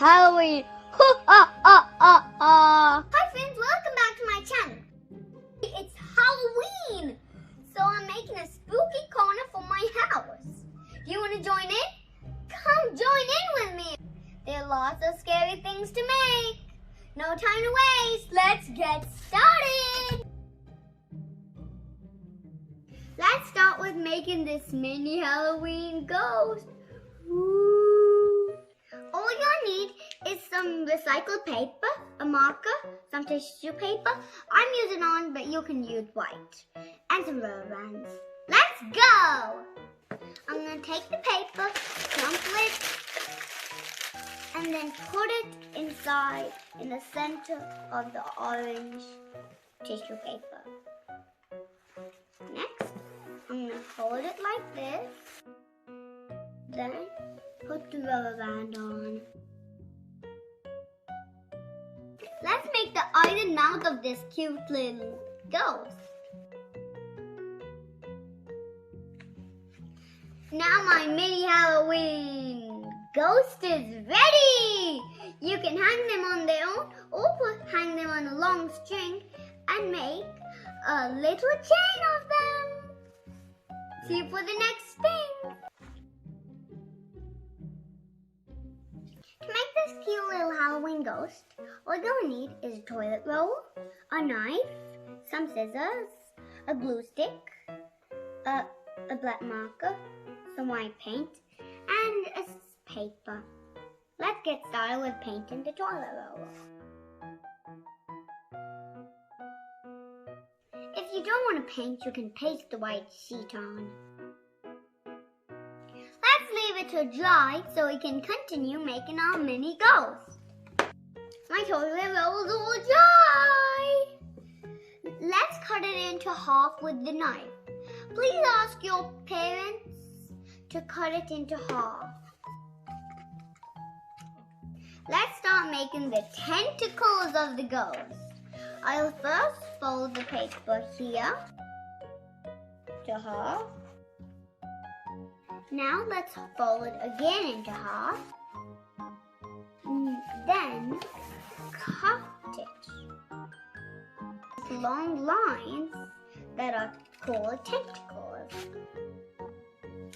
Halloween! Ha ha ha ha ha! Hi friends, welcome back to my channel. It's Halloween, so I'm making a spooky corner for my house. Do you want to join in? Come join in with me. There are lots of scary things to make. No time to waste. Let's get started. Let's start with making this mini Halloween ghost. Ooh. All you'll need is some recycled paper, a marker, some tissue paper. I'm using orange, but you can use white. And some rubber bands. Let's go! I'm going to take the paper, crumple it, and then put it inside in the center of the orange tissue paper. Next, I'm going to hold it like this. Then put the rubber band on. Let's make the eyes and mouth of this cute little ghost. Now my mini Halloween ghost is ready! You can hang them on their own or hang them on a long string and make a little chain of them. See you for the next thing. To make this cute little Halloween ghost, all you'll need is a toilet roll, a knife, some scissors, a glue stick, a black marker, some white paint, and a paper. Let's get started with painting the toilet roll. If you don't want to paint, you can paste the white sheet on. Let's leave it to dry so we can continue making our mini ghost. My toilet roll is all dry. Let's cut it into half with the knife. Please ask your parents to cut it into half. Let's start making the tentacles of the ghost. I'll first fold the paper here to half. Now let's fold it again into half. Then cut it. Long lines that are called tentacles.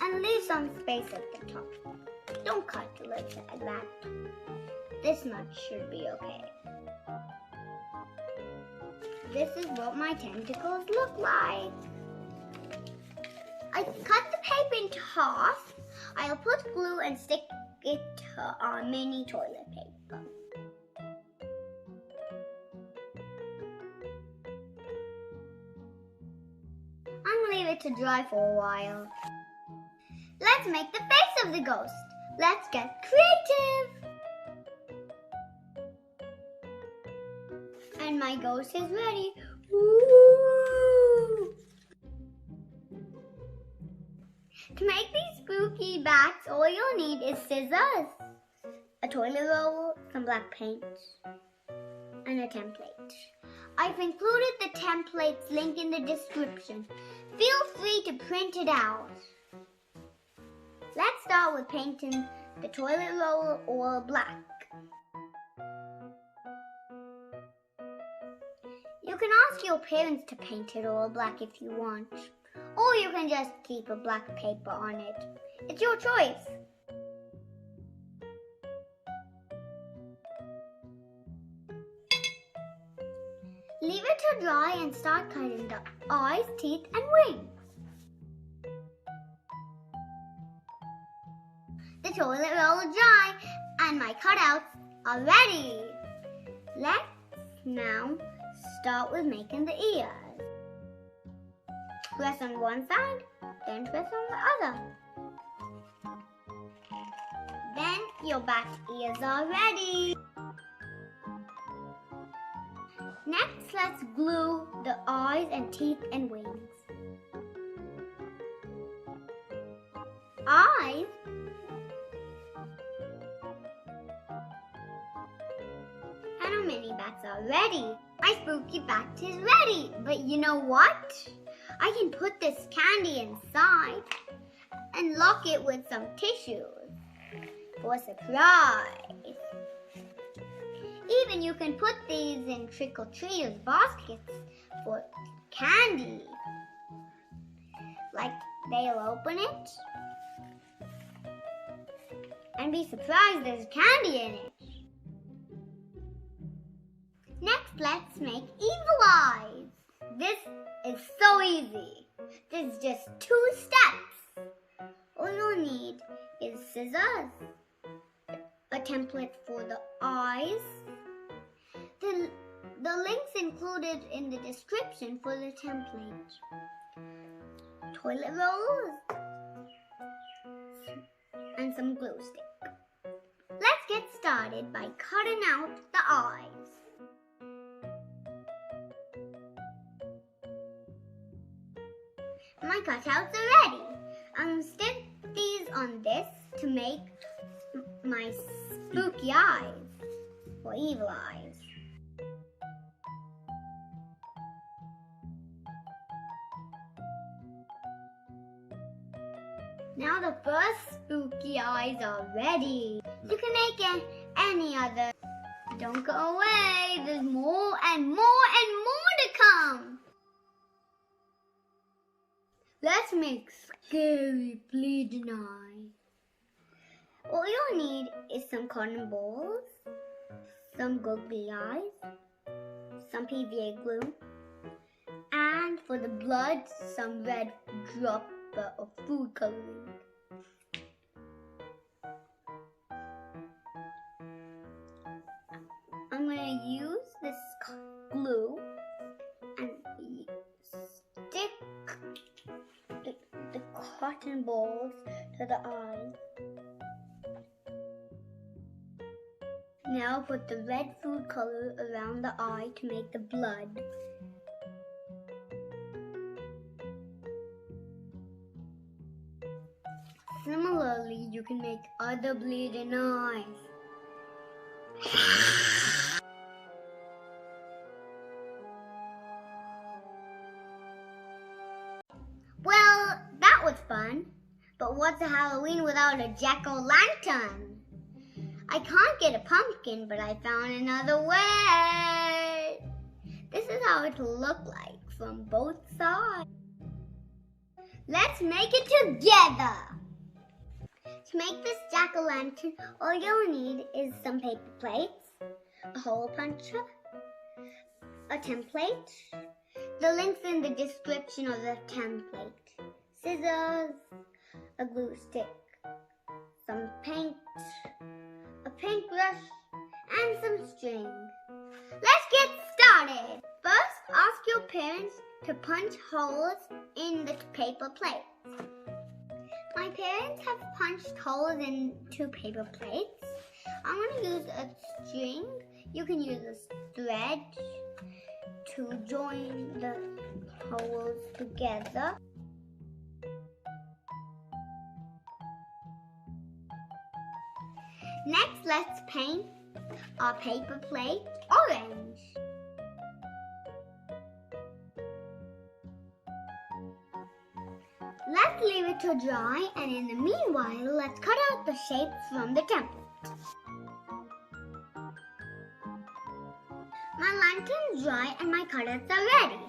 And leave some space at the top. Don't cut like that. This much should be okay. This is what my tentacles look like. I cut the paper into half. I'll put glue and stick it on mini toilet paper. I'm gonna leave it to dry for a while. Let's make the face of the ghost. Let's get creative. And my ghost is ready. Woo! To make these spooky bats, all you'll need is scissors, a toilet roll, some black paint, and a template. I've included the template's link in the description. Feel free to print it out. Let's start with painting the toilet roll all black. You can ask your parents to paint it all black if you want, or you can just keep a black paper on it. It's your choice. Leave it to dry and start cutting the eyes, teeth, and wings. The toilet roll is dry and my cutouts are ready. Let's now start with making the ears. Press on one side, then press on the other. Then your bat ears are ready. Next, let's glue the eyes and teeth and wings. Eyes and our mini bats are ready. My spooky bat is ready. But you know what? I can put this candy inside and lock it with some tissues for a surprise. Even you can put these in trick-or-treaters' baskets for candy. Like, they'll open it and be surprised there's candy in it. Next, let's make evil eyes. This is so easy. There's just 2 steps. All you'll need is scissors, a template for the eyes, the links included in the description for the template, toilet rolls, and some glue stick. Let's get started by cutting out the eyes. My cutouts are ready. Stick these on this to make my spooky eyes, or evil eyes. Now the first spooky eyes are ready. You can make any other. Don't go away. There's more and more and more to come. Let's make scary bleeding eye. All you'll need is some cotton balls, some googly eyes, some PVA glue, and for the blood, some red dropper of food coloring. I'm going to use this glue and stick the cotton balls to the eyes. Now put the red food color around the eye to make the blood. Similarly, you can make other bleeding eyes. Well, that was fun. But what's a Halloween without a jack-o'-lantern? I can't get a pumpkin, but I found another way. This is how it'll look like from both sides. Let's make it together. To make this jack-o'-lantern, all you'll need is some paper plates, a hole puncher, a template, the links in the description of the template, scissors, a glue stick, some paint, a paintbrush, and some string. Let's get started. First, ask your parents to punch holes in the paper plates. My parents have punched holes in 2 paper plates. I'm going to use a string. You can use a thread to join the holes together. Next, let's paint our paper plate orange. Let's leave it to dry, and in the meanwhile, let's cut out the shapes from the template. My lantern's dry and my cutouts are ready.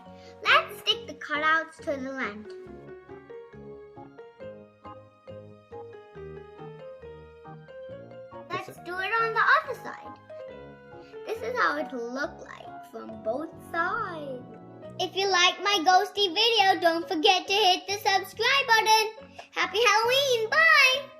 Let's stick the cutouts to the lantern. Let's do it on the other side. This is how it will look like from both sides. If you like my ghosty video, don't forget to hit the subscribe button. Happy Halloween! Bye!